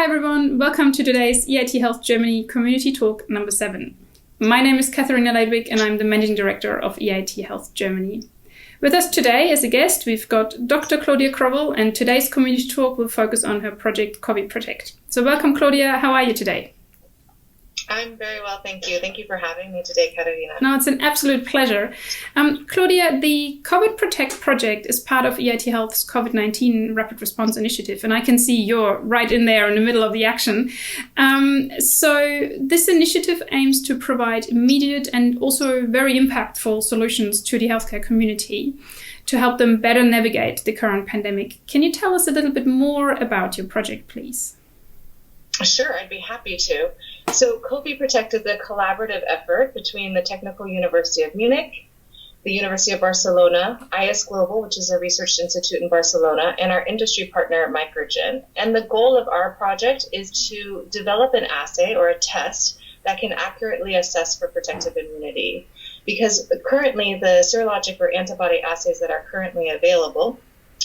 Hi everyone, welcome to today's EIT Health Germany Community Talk number 7. My name is Katharina Leidwig and I'm the Managing Director of EIT Health Germany. With us today as a guest, we've got Dr. Claudia Crowell, and today's community talk will focus on her project CoViProtect. So welcome Claudia, how are you today? I'm very well, thank you. Thank you for having me today, Katharina. No, it's an absolute pleasure. Claudia, the CoViProtect project is part of EIT Health's COVID-19 Rapid Response Initiative, and I can see you're right in there in the middle of the action. So this initiative aims to provide immediate and also very impactful solutions to the healthcare community to help them better navigate the current pandemic. Can you tell us a little bit more about your project, please? Sure, I'd be happy to. So CoViProtect is a collaborative effort between the Technical University of Munich, the University of Barcelona, IS Global, which is a research institute in Barcelona, and our industry partner, Microgen. And the goal of our project is to develop an assay or a test that can accurately assess for protective immunity. Because currently the serologic or antibody assays that are currently available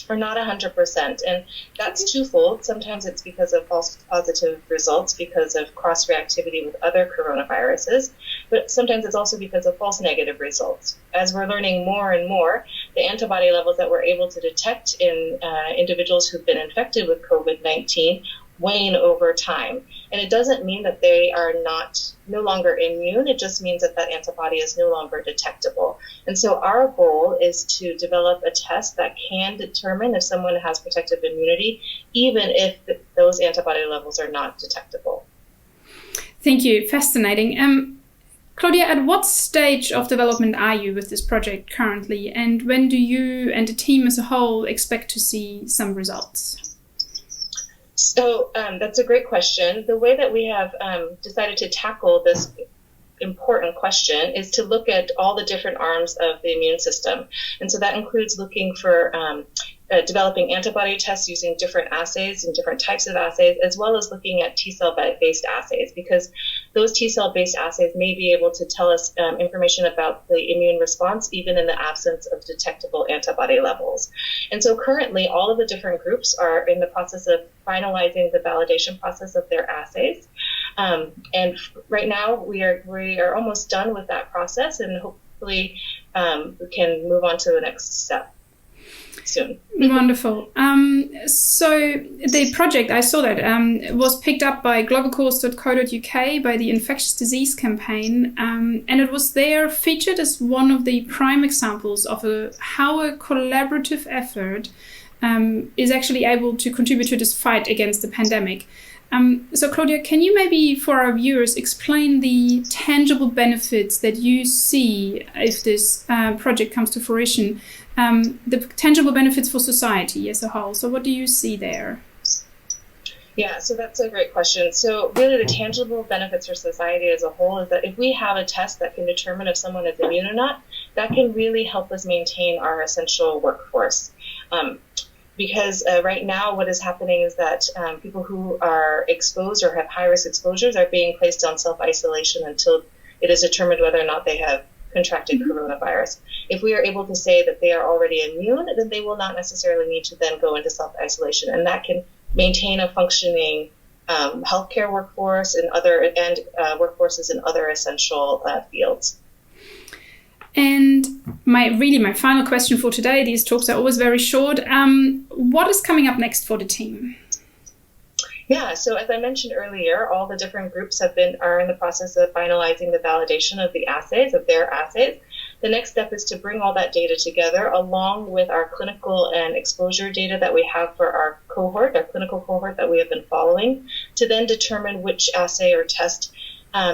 are not 100%, and that's twofold. Sometimes it's because of false positive results because of cross-reactivity with other coronaviruses, but sometimes it's also because of false negative results. As we're learning more and more, the antibody levels that we're able to detect in individuals who've been infected with COVID-19 wane over time. And it doesn't mean that they are no longer immune. It just means that that antibody is no longer detectable. And so our goal is to develop a test that can determine if someone has protective immunity, even if those antibody levels are not detectable. Thank you. Fascinating. Claudia, at what stage of development are you with this project currently? And when do you and the team as a whole expect to see some results? So that's a great question. The way that we have decided to tackle this important question is to look at all the different arms of the immune system. And so that includes looking for developing antibody tests using different assays and different types of assays, as well as looking at T-cell based assays, because those T-cell based assays may be able to tell us information about the immune response, even in the absence of detectable antibody levels. And so currently, all of the different groups are in the process of finalizing the validation process of their assays. And right now, we are almost done with that process, and hopefully we can move on to the next step soon. Wonderful. So the project, I saw that, was picked up by globalcourse.co.uk by the Infectious Disease Campaign, and it was there featured as one of the prime examples of how a collaborative effort is actually able to contribute to this fight against the pandemic. So Claudia, can you maybe for our viewers explain the tangible benefits that you see if this project comes to fruition, the tangible benefits for society as a whole? So what do you see there? Yeah, so that's a great question. So really the tangible benefits for society as a whole is that if we have a test that can determine if someone is immune or not, that can really help us maintain our essential workforce. Because right now what is happening is that people who are exposed or have high-risk exposures are being placed on self-isolation until it is determined whether or not they have contracted coronavirus. If we are able to say that they are already immune, then they will not necessarily need to then go into self-isolation, and that can maintain a functioning healthcare workforce and workforces in other essential fields. And my final question for today, these talks are always very short. What is coming up next for the team? Yeah, so as I mentioned earlier, all the different groups are in the process of finalizing the validation of their assays. The next step is to bring all that data together along with our clinical and exposure data that we have for our clinical cohort that we have been following, to then determine which assay or test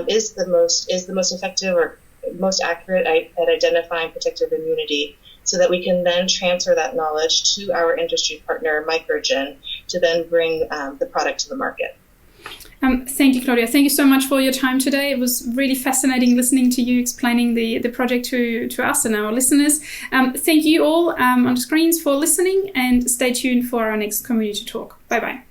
is the most effective or most accurate at identifying protective immunity, so that we can then transfer that knowledge to our industry partner, Microgen, to then bring the product to the market. Thank you, Claudia. Thank you so much for your time today. It was really fascinating listening to you explaining the project to us and our listeners. Thank you all on the screens for listening, and stay tuned for our next community talk. Bye-bye.